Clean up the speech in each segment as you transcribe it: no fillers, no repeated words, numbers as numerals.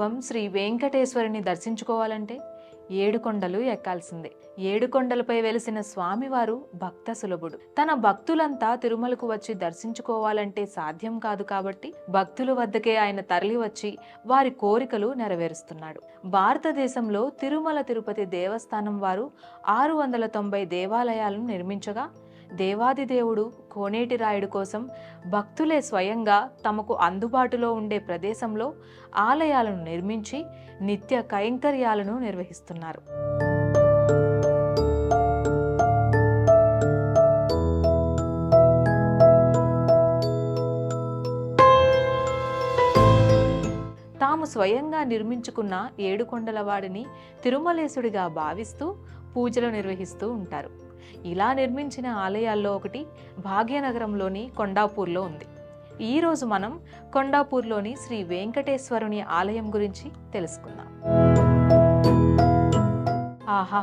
వైభవం శ్రీ వెంకటేశ్వరుని దర్శించుకోవాలంటే ఏడుకొండలు ఎక్కాల్సిందే. ఏడుకొండలపై వెలిసిన స్వామివారు భక్త సులభుడు. తన భక్తులంతా తిరుమలకు వచ్చి దర్శించుకోవాలంటే సాధ్యం కాదు కాబట్టి భక్తుల వద్దకే ఆయన తరలి వచ్చి వారి కోరికలు నెరవేరుస్తున్నాడు. భారతదేశంలో తిరుమల తిరుపతి దేవస్థానం వారు 690 దేవాలయాలను నిర్మించగా దేవాది దేవుడు కోనేటి రాయుడు కోసం భక్తులే స్వయంగా తమకు అందుబాటులో ఉండే ప్రదేశంలో ఆలయాలను నిర్మించి నిత్య కైంకర్యాలను నిర్వహిస్తున్నారు. తాము స్వయంగా నిర్మించుకున్న ఏడుకొండల వాడిని తిరుమలేశుడిగా భావిస్తూ పూజలు నిర్వహిస్తూ ఉంటారు. ఇలా నిర్మించిన ఆలయాల్లో ఒకటి భాగ్యనగరంలోని కొండాపూర్లో ఉంది. ఈరోజు మనం కొండాపూర్లోని శ్రీ వెంకటేశ్వరుని ఆలయం గురించి తెలుసుకుందాం. ఆహా,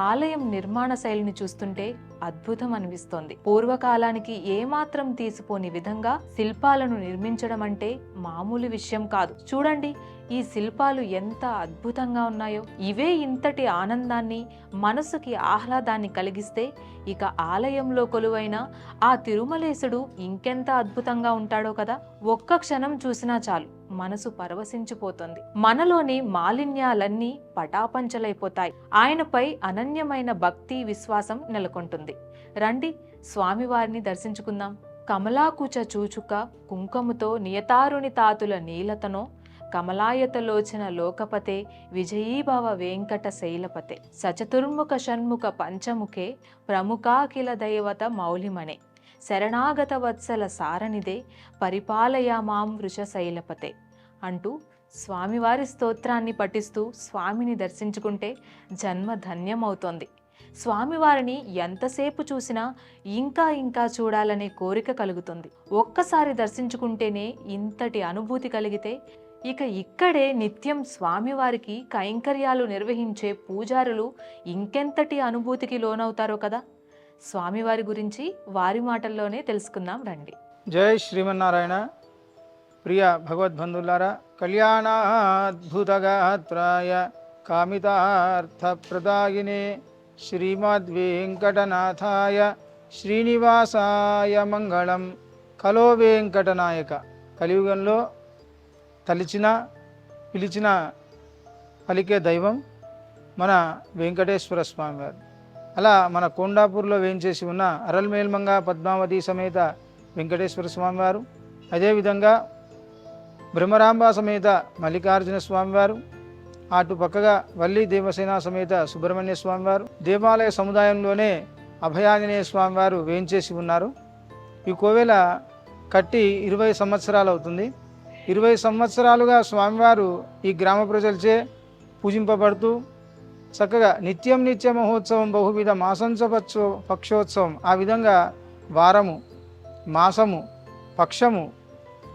ఆలయం నిర్మాణ శైలిని చూస్తుంటే అద్భుతం అనిపిస్తోంది. పూర్వకాలానికి ఏమాత్రం తీసిపోని విధంగా శిల్పాలను నిర్మించడం అంటే మామూలు విషయం కాదు. చూడండి, ఈ శిల్పాలు ఎంత అద్భుతంగా ఉన్నాయో. ఇవే ఇంతటి ఆనందాన్ని, మనసుకి ఆహ్లాదాన్ని కలిగిస్తే ఇక ఆలయంలో కొలువైన ఆ తిరుమలేశుడు ఇంకెంత అద్భుతంగా ఉంటాడో కదా. ఒక్క క్షణం చూసినా చాలు మనసు పరవశించిపోతుంది. మనలోని మాలిన్యాలన్నీ పటాపంచలైపోతాయి. ఆయనపై అనన్యమైన భక్తి, విశ్వాసం నెలకొంటుంది. రండి, స్వామివారిని దర్శించుకుందాం. కమలాకుచ చూచుక కుంకుమతో నియతారుని తాతుల నీలతనో కమలాయతలోచన లోకపతే విజయీభవ వెంకట శైలపతే సచతుర్ముఖ షణ్ముఖ పంచముఖే ప్రముఖాఖిల దైవత మౌలిమణే శరణాగత వత్సల సారనిదే పరిపాలయామాం వృషశైలపతే అంటూ స్వామివారి స్తోత్రాన్ని పఠిస్తూ స్వామిని దర్శించుకుంటే జన్మ ధన్యమవుతోంది. స్వామివారిని ఎంతసేపు చూసినా ఇంకా ఇంకా చూడాలనే కోరిక కలుగుతుంది. ఒక్కసారి దర్శించుకుంటేనే ఇంతటి అనుభూతి కలిగితే ఇక ఇక్కడే నిత్యం స్వామివారికి కైంకర్యాలు నిర్వహించే పూజారులు ఇంకెంతటి అనుభూతికి లోనవుతారో కదా. స్వామివారి గురించి వారి మాటల్లోనే తెలుసుకుందాం రండి. జై శ్రీమన్నారాయణ. ప్రియ భగవద్బంధులారా, కళ్యాణాద్భుతగాత్రాయ కామితార్థప్రదాయినే శ్రీమద్వేంకటనాథాయ శ్రీనివాసాయ మంగళం. కలో వెంకటనాయక. కలియుగంలో తలిచిన పిలిచిన పలికే దైవం మన వెంకటేశ్వర స్వామివారు. అలా మన కొండాపూర్లో వేయించేసి ఉన్న అరల్మేల్మంగ పద్మావతి సమేత వెంకటేశ్వర స్వామివారు, అదేవిధంగా బ్రహ్మరాంబ సమేత మల్లికార్జున స్వామివారు, అటు పక్కగా వల్లి దేవసేన సమేత సుబ్రహ్మణ్య స్వామివారు, దేవాలయ సముదాయంలోనే అభయాంజనేయ స్వామివారు వేయించేసి ఉన్నారు. ఈ కోవెల కట్టి 20 సంవత్సరాలు అవుతుంది. 20 సంవత్సరాలుగా స్వామివారు ఈ గ్రామ ప్రజలచే పూజింపబడుతూ చక్కగా నిత్యం నిత్య మహోత్సవం బహువిధ మాసంచ పక్షోత్సవం, ఆ విధంగా వారము, మాసము, పక్షము,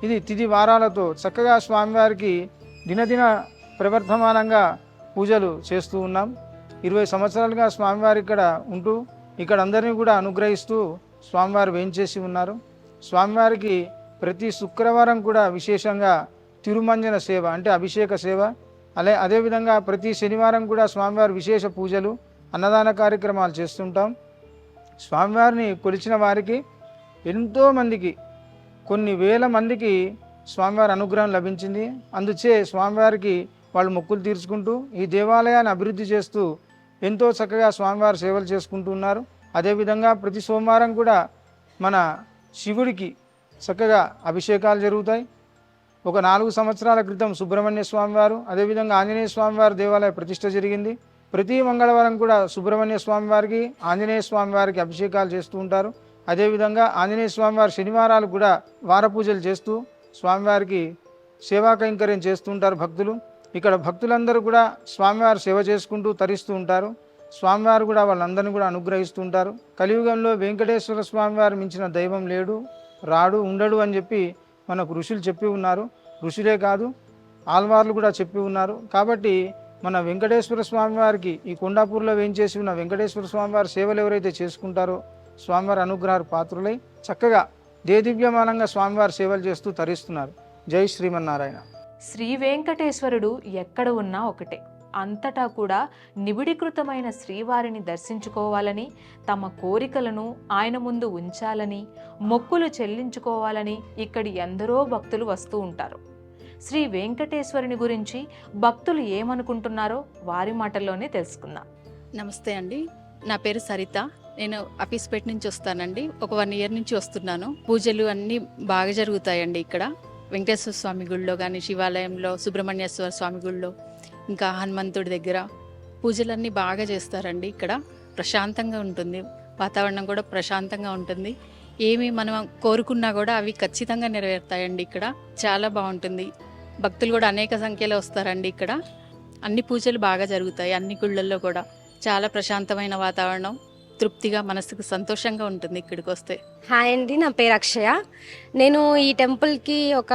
ఇది తిథి వారాలతో చక్కగా స్వామివారికి దినదిన ప్రవర్ధమానంగా పూజలు చేస్తూ ఉన్నాం. 20 సంవత్సరాలుగా స్వామివారి ఇక్కడ ఉంటూ ఇక్కడ అందరినీ కూడా అనుగ్రహిస్తూ స్వామివారు వేయించేసి ఉన్నారు. స్వామివారికి ప్రతి శుక్రవారం కూడా విశేషంగా తిరుమంజన సేవ అంటే అభిషేక సేవ, అదేవిధంగా ప్రతి శనివారం కూడా స్వామివారి విశేష పూజలు, అన్నదాన కార్యక్రమాలు చేస్తుంటాం. స్వామివారిని కొలిచిన వారికి ఎంతోమందికి, కొన్ని వేల మందికి స్వామివారి అనుగ్రహం లభించింది. అందుచే స్వామివారికి వాళ్ళు మొక్కులు తీర్చుకుంటూ ఈ దేవాలయాన్ని అభివృద్ధి చేస్తూ ఎంతో చక్కగా స్వామివారి సేవలు చేసుకుంటూ ఉన్నారు. అదేవిధంగా ప్రతి సోమవారం కూడా మన శివుడికి చక్కగా అభిషేకాలు జరుగుతాయి. ఒక 4 సంవత్సరాల క్రితం సుబ్రహ్మణ్య స్వామివారు, అదేవిధంగా ఆంజనేయ స్వామివారి దేవాలయ ప్రతిష్ఠ జరిగింది. ప్రతి మంగళవారం కూడా సుబ్రహ్మణ్య స్వామివారికి, ఆంజనేయ స్వామివారికి అభిషేకాలు చేస్తూ ఉంటారు. అదేవిధంగా ఆంజనేయ స్వామివారి శనివారాలు కూడా వార పూజలు చేస్తూ స్వామివారికి సేవా కైంకర్యం చేస్తూ ఉంటారు భక్తులు. ఇక్కడ భక్తులందరూ కూడా స్వామివారి సేవ చేసుకుంటూ తరిస్తూ ఉంటారు. స్వామివారు కూడా వాళ్ళందరినీ కూడా అనుగ్రహిస్తూ ఉంటారు. కలియుగంలో వెంకటేశ్వర స్వామివారు మించిన దైవం లేడు, రాడు, ఉండడు అని చెప్పి మనకు ఋషులు చెప్పి ఉన్నారు. ఋషులే కాదు, ఆల్వార్లు కూడా చెప్పి ఉన్నారు. కాబట్టి మన వెంకటేశ్వర స్వామివారికి ఈ కొండాపూర్లో వేయించేసి ఉన్న వెంకటేశ్వర స్వామివారి సేవలు ఎవరైతే చేసుకుంటారో స్వామివారి అనుగ్రహాలు పాత్రులై చక్కగా దేదివ్యమానంగా స్వామివారి సేవలు చేస్తూ తరిస్తున్నారు. జై శ్రీమన్నారాయణ. శ్రీ వెంకటేశ్వరుడు ఎక్కడ ఉన్నా ఒకటే. అంతటా కూడా నిబిడీకృతమైన శ్రీవారిని దర్శించుకోవాలని, తమ కోరికలను ఆయన ముందు ఉంచాలని, మొక్కులు చెల్లించుకోవాలని ఇక్కడి ఎందరో భక్తులు వస్తూ ఉంటారు. శ్రీ వెంకటేశ్వరుని గురించి భక్తులు ఏమనుకుంటున్నారో వారి మాటల్లోనే తెలుసుకుందాం. నమస్తే అండి, నా పేరు సరిత. నేను అఫీస్పేట నుంచి వస్తానండి. ఒక 1 ఇయర్ నుంచి వస్తున్నాను. పూజలు అన్నీ బాగా జరుగుతాయండి ఇక్కడ. వెంకటేశ్వర స్వామి గుళ్ళో కానీ, శివాలయంలో, సుబ్రహ్మణ్యేశ్వర స్వామి గుళ్ళో, ఇంకా హనుమంతుడి దగ్గర పూజలన్నీ బాగా చేస్తారండి. ఇక్కడ ప్రశాంతంగా ఉంటుంది, వాతావరణం కూడా ప్రశాంతంగా ఉంటుంది. ఏమి మనం కోరుకున్నా కూడా అవి ఖచ్చితంగా నెరవేరుతాయండి. ఇక్కడ చాలా బాగుంటుంది. భక్తులు కూడా అనేక సంఖ్యలో వస్తారండి. ఇక్కడ అన్ని పూజలు బాగా జరుగుతాయి. అన్ని గుళ్ళల్లో కూడా చాలా ప్రశాంతమైన వాతావరణం, తృప్తిగా, మనసుకు సంతోషంగా ఉంటుంది ఇక్కడికి వస్తే. హాయ్ అండి, నా పేరు అక్షయ. నేను ఈ టెంపుల్కి ఒక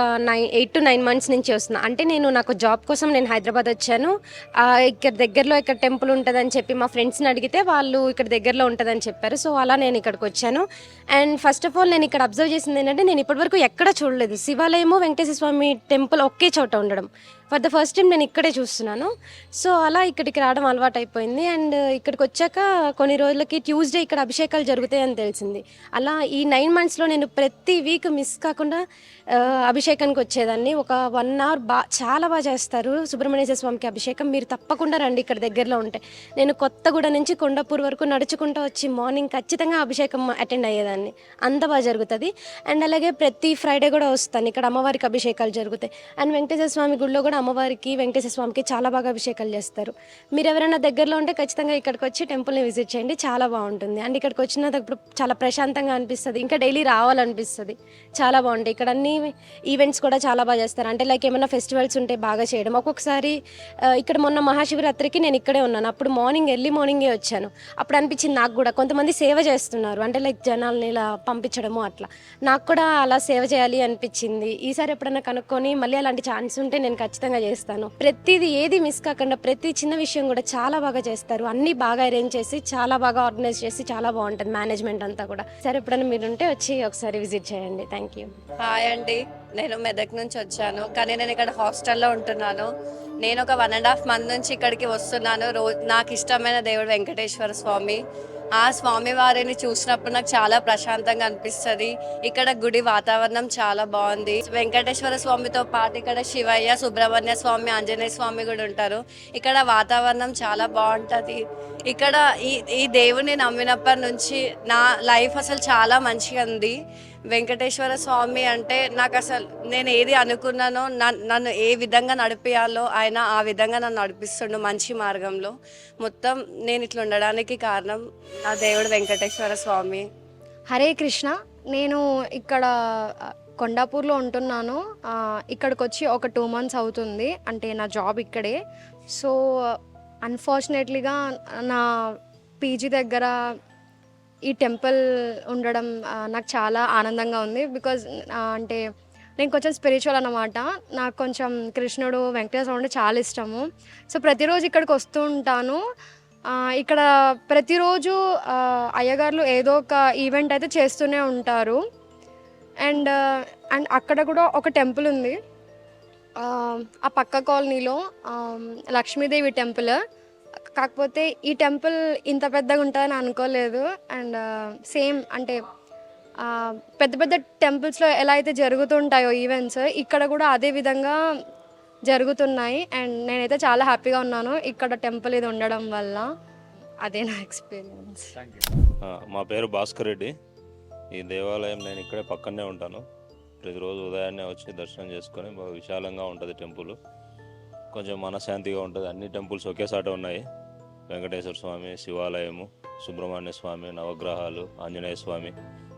8 to 9 months నుంచి వస్తున్నా. అంటే నాకు జాబ్ కోసం నేను హైదరాబాద్ వచ్చాను. ఇక్కడ దగ్గరలో ఇక్కడ టెంపుల్ ఉంటుందని చెప్పి మా ఫ్రెండ్స్ని అడిగితే వాళ్ళు ఇక్కడ దగ్గరలో ఉంటుందని చెప్పారు. సో అలా నేను ఇక్కడికి వచ్చాను. అండ్ ఫస్ట్ ఆఫ్ ఆల్ నేను ఇక్కడ అబ్జర్వ్ చేసింది ఏంటంటే, నేను ఇప్పటివరకు ఎక్కడ చూడలేదు శివాలయము, వెంకటేశ్వర స్వామి టెంపుల్ ఒకే చోట ఉండడం. ఫర్ ద ఫస్ట్ టైం నేను ఇక్కడే చూస్తున్నాను. సో అలా ఇక్కడికి రావడం అలవాటు అయిపోయింది. అండ్ ఇక్కడికి వచ్చాక కొన్ని రోజులకి ట్యూస్డే ఇక్కడ అభిషేకాలు జరుగుతాయని తెలిసింది. అలా ఈ 9 monthsలో నేను ప్రతి వీక్ మిస్ కాకుండా అభిషేకానికి వచ్చేదాన్ని. ఒక 1 hour చాలా బాగా చేస్తారు సుబ్రహ్మణ్యేశ్వర స్వామికి అభిషేకం. మీరు తప్పకుండా రండి ఇక్కడ దగ్గరలో ఉంటే. నేను కొత్తగూడ నుంచి కొండాపూర్ వరకు నడుచుకుంటూ వచ్చి మార్నింగ్ ఖచ్చితంగా అభిషేకం అటెండ్ అయ్యేదాన్ని. అంత బాగా జరుగుతుంది. అండ్ అలాగే ప్రతి ఫ్రైడే కూడా వస్తాను. ఇక్కడ అమ్మవారికి అభిషేకాలు జరుగుతాయి. అండ్ వెంకటేశ్వర స్వామి గుడిలో కూడా అమ్మవారికి, వెంకటేశ్వర స్వామికి చాలా బాగా అభిషేకాలు చేస్తారు. మీరు ఎవరైనా దగ్గరలో ఉంటే ఖచ్చితంగా ఇక్కడికి వచ్చి టెంపుల్ని విజిట్ చేయండి, చాలా బాగుంటుంది. అండ్ ఇక్కడికి వచ్చినప్పుడు చాలా ప్రశాంతంగా అనిపిస్తుంది. ఇంకా డైలీ రావాలనిపిస్తుంది. చాలా బాగుంటాయి ఇక్కడ. అన్ని ఈవెంట్స్ కూడా చాలా బాగా చేస్తారు. అంటే లైక్ ఏమైనా ఫెస్టివల్స్ ఉంటే బాగా చేయడం. ఒక్కొక్కసారి ఇక్కడ మొన్న మహాశివరాత్రికి నేను ఇక్కడే ఉన్నాను. అప్పుడు ఎర్లీ మార్నింగే వచ్చాను. అప్పుడు అనిపించింది నాకు కూడా కొంతమంది సేవ చేస్తున్నారు, అంటే లైక్ జనాల్ని ఇలా పంపించడము, అట్లా నాకు కూడా అలా సేవ చేయాలి అనిపించింది. ఈసారి ఎప్పుడైనా కనుక్కొని మళ్ళీ అలాంటి ఛాన్స్ ఉంటే నేను ఖచ్చితంగా చేస్తాను. ప్రతిదీ ఏది మిస్ కాకుండా ప్రతి చిన్న విషయం కూడా చాలా బాగా చేస్తారు. అన్నీ బాగా అరేంజ్ చేసి, చాలా బాగా ఆర్గనైజ్ చేసి, చాలా బాగుంటుంది మేనేజ్మెంట్ అంతా కూడా. సరే ఎప్పుడైనా మీరు ఉంటే వచ్చి ఒకసారి విజిట్ చేయండి. Thank you. హాయ్ అండి, నేను మెదక్ నుంచి వచ్చాను, కానీ నేను ఇక్కడ హాస్టల్లో ఉంటున్నాను. నేను ఒక 1.5 month నుంచి ఇక్కడికి వస్తున్నాను. నాకు ఇష్టమైన దేవుడు వెంకటేశ్వర స్వామి. ఆ స్వామి వారిని చూసినప్పుడు నాకు చాలా ప్రశాంతంగా అనిపిస్తుంది. ఇక్కడ గుడి వాతావరణం చాలా బాగుంది. వెంకటేశ్వర స్వామితో పాటు ఇక్కడ శివయ్య, సుబ్రహ్మణ్య స్వామి, ఆంజనేయ స్వామి కూడా ఉంటారు. ఇక్కడ వాతావరణం చాలా బాగుంటుంది. ఇక్కడ ఈ దేవుని నమ్మినప్పటి నుంచి నా లైఫ్ అసలు చాలా మంచిగా ఉంది. వెంకటేశ్వర స్వామి అంటే నాకు అసలు నేను ఏది అనుకున్నానో, నన్ను ఏ విధంగా నడిపియాలో ఆయన ఆ విధంగా నన్ను నడిపిస్తుండు మంచి మార్గంలో. మొత్తం నేను ఇట్లా ఉండడానికి కారణం నా దేవుడు వెంకటేశ్వర స్వామి. హరే కృష్ణ. నేను ఇక్కడ కొండాపూర్లో ఉంటున్నాను. ఇక్కడికి వచ్చి ఒక 2 months అవుతుంది. అంటే నా జాబ్ ఇక్కడే. సో అన్ఫార్చునేట్లీగా నా పీజీ దగ్గర ఈ టెంపుల్ ఉండడం నాకు చాలా ఆనందంగా ఉంది. బికాజ్ అంటే నేను కొంచెం స్పిరిచువల్ అన్నమాట. నాకు కొంచెం కృష్ణుడు, వెంకటేశ్వర అంటే చాలా ఇష్టము. సో ప్రతిరోజు ఇక్కడికి వస్తూ ఉంటాను. ఇక్కడ ప్రతిరోజు అయ్యగారులు ఏదో ఒక ఈవెంట్ అయితే చేస్తూనే ఉంటారు. అండ్ అక్కడ కూడా ఒక టెంపుల్ ఉంది. ఆ పక్క కాలనీలో లక్ష్మీదేవి టెంపుల్. కాకపోతే ఈ టెంపుల్ ఇంత పెద్దగా ఉంటుందని అనుకోలేదు. అండ్ సేమ్ అంటే పెద్ద పెద్ద టెంపుల్స్లో ఎలా అయితే జరుగుతుంటాయో ఈవెంట్స్, ఇక్కడ కూడా అదే విధంగా జరుగుతున్నాయి. అండ్ నేనైతే చాలా హ్యాపీగా ఉన్నాను ఇక్కడ టెంపుల్ ఇది ఉండడం వల్ల. అదే నా ఎక్స్పీరియన్స్. మా పేరు భాస్కర్ రెడ్డి. ఈ దేవాలయం నేను ఇక్కడే పక్కనే ఉంటాను. ప్రతిరోజు ఉదయాన్నే వచ్చి దర్శనం చేసుకొని బాగా విశాలంగా ఉంటుంది టెంపుల్. కొంచెం మనశ్శాంతిగా ఉంటుంది. అన్ని టెంపుల్స్ ఒకేసారి ఉన్నాయి. వెంకటేశ్వర స్వామి, శివాలయము, సుబ్రహ్మణ్య స్వామి, నవగ్రహాలు, ఆంజనేయ స్వామి,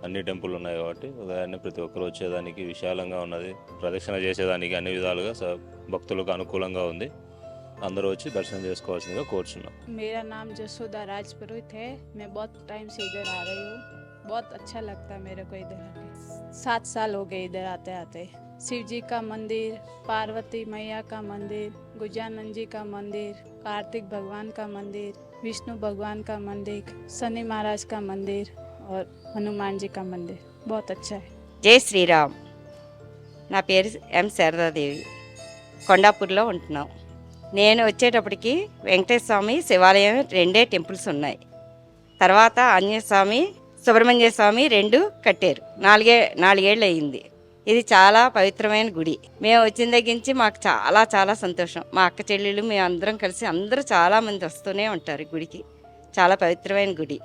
అన్ని టెంపుల్ ఉన్నాయి కాబట్టి ఉదయాన్నే ప్రతి ఒక్కరు వచ్చేదానికి విశాలంగా ఉన్నది. ప్రదక్షిణ చేసేదానికి అన్ని విధాలుగా భక్తులకు అనుకూలంగా ఉంది. అందరూ వచ్చి దర్శనం చేసుకోవాల్సిందిగా కోరుచున్నాం. मेरा नाम जसोदा राजपुरोहित है। मैं बहुत टाइम से इधर आ रही हूँ। बहुत अच्छा लगता है मेरे को इधर आके। 7 साल हो गए इधर आते आते। शिव जी का मंदिर, पार्वती मैया का मंदिर, गजानन जी का मंदिर, कार्तिक भगवान का मंदिर, विष्णु भगवान का मंदिर, शनि महाराज का मंदिर और हनुमान जी का मंदिर बहुत अच्छा है। జై శ్రీరామ్. నా పేరు ఎం శారదాదేవి. కొండాపూర్లో ఉంటున్నాం. నేను వచ్చేటప్పటికి వెంకటేశ్వర స్వామి శివాలయం 2 టెంపుల్స్ ఉన్నాయి. తర్వాత ఆంజనేయ స్వామి, సుబ్రహ్మణ్య స్వామి 2 కట్టారు. 4 ఏళ్ళు అయ్యింది. ఇది చాలా పవిత్రమైన గుడి. మేము వచ్చిన దగ్గర నుంచి మాకు చాలా చాలా సంతోషం. మా అక్క చెల్లెళ్ళు మేము అందరం కలిసి అందరూ చాలామంది వస్తూనే ఉంటారు ఈ గుడికి. చాలా పవిత్రమైన గుడి,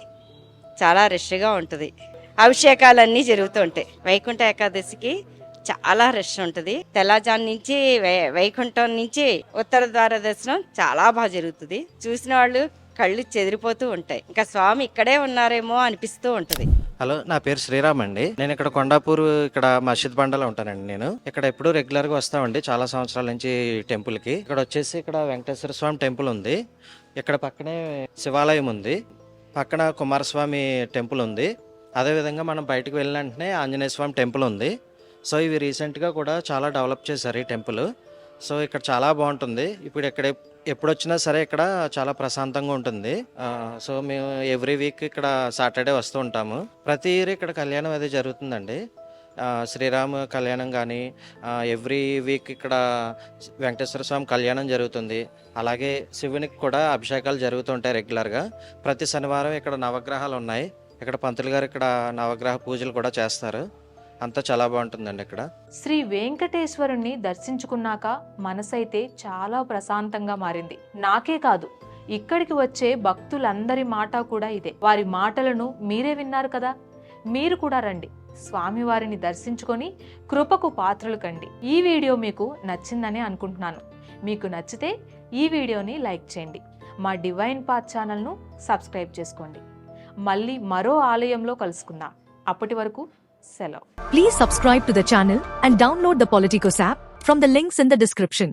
చాలా రష్గా ఉంటుంది. అభిషేకాలన్నీ జరుగుతూ ఉంటాయి. వైకుంఠ ఏకాదశికి చాలా రష్ ఉంటుంది. తెల్లజాము నుంచి వైకుంఠం నుంచి ఉత్తర ద్వార దర్శనం చాలా బాగా జరుగుతుంది. చూసిన వాళ్ళు కళ్ళు చెదిరిపోతూ ఉంటాయి. ఇంకా స్వామి ఇక్కడే ఉన్నారేమో అనిపిస్తూ ఉంటుంది. హలో, నా పేరు శ్రీరామ్ అండి. నేను ఇక్కడ కొండాపూర్ ఇక్కడ మసీద్ బండలో ఉంటానండి. నేను ఇక్కడ ఎప్పుడు రెగ్యులర్గా వస్తామండి చాలా సంవత్సరాల నుంచి టెంపుల్కి. ఇక్కడ వచ్చేసి ఇక్కడ వెంకటేశ్వర స్వామి టెంపుల్ ఉంది. ఇక్కడ పక్కనే శివాలయం ఉంది. పక్కన కుమారస్వామి టెంపుల్ ఉంది. అదేవిధంగా మనం బయటకు వెళ్ళిన వెంటనే ఆంజనేయ స్వామి టెంపుల్ ఉంది. సో ఇవి రీసెంట్గా కూడా చాలా డెవలప్ చేశారు ఈ టెంపుల్. సో ఇక్కడ చాలా బాగుంటుంది. ఇప్పుడు ఇక్కడ ఎప్పుడు వచ్చినా సరే ఇక్కడ చాలా ప్రశాంతంగా ఉంటుంది. సో మేము ఎవ్రీ వీక్ ఇక్కడ సాటర్డే వస్తూ ఉంటాము. ప్రతి ఇయర్ ఇక్కడ కళ్యాణం అది జరుగుతుందండి. శ్రీరామ కళ్యాణం కానీ ఎవ్రీ వీక్ ఇక్కడ వెంకటేశ్వర స్వామి కళ్యాణం జరుగుతుంది. అలాగే శివునికి కూడా అభిషేకాలు జరుగుతుంటాయి రెగ్యులర్గా. ప్రతి శనివారం ఇక్కడ నవగ్రహాలు ఉన్నాయి. ఇక్కడ పంతులు గారు ఇక్కడ నవగ్రహ పూజలు కూడా చేస్తారు. అంతా చాలా బాగుంటుందండి ఇక్కడ. శ్రీ వెంకటేశ్వరుణ్ణి దర్శించుకున్నాక మనసైతే చాలా ప్రశాంతంగా మారింది. నాకే కాదు, ఇక్కడికి వచ్చే భక్తులందరి మాట కూడా ఇదే. వారి మాటలను మీరే విన్నారు కదా. మీరు కూడా రండి, స్వామివారిని దర్శించుకొని కృపకు పాత్రలు కండి. ఈ వీడియో మీకు నచ్చిందని అనుకుంటున్నాను. మీకు నచ్చితే ఈ వీడియోని లైక్ చేయండి. మా డివైన్ పాత్ ఛానల్ను సబ్స్క్రైబ్ చేసుకోండి. మళ్ళీ మరో ఆలయంలో కలుసుకుందాం. అప్పటి వరకు సెలవు. Please subscribe to the channel and download the Politicos app from the links in the description.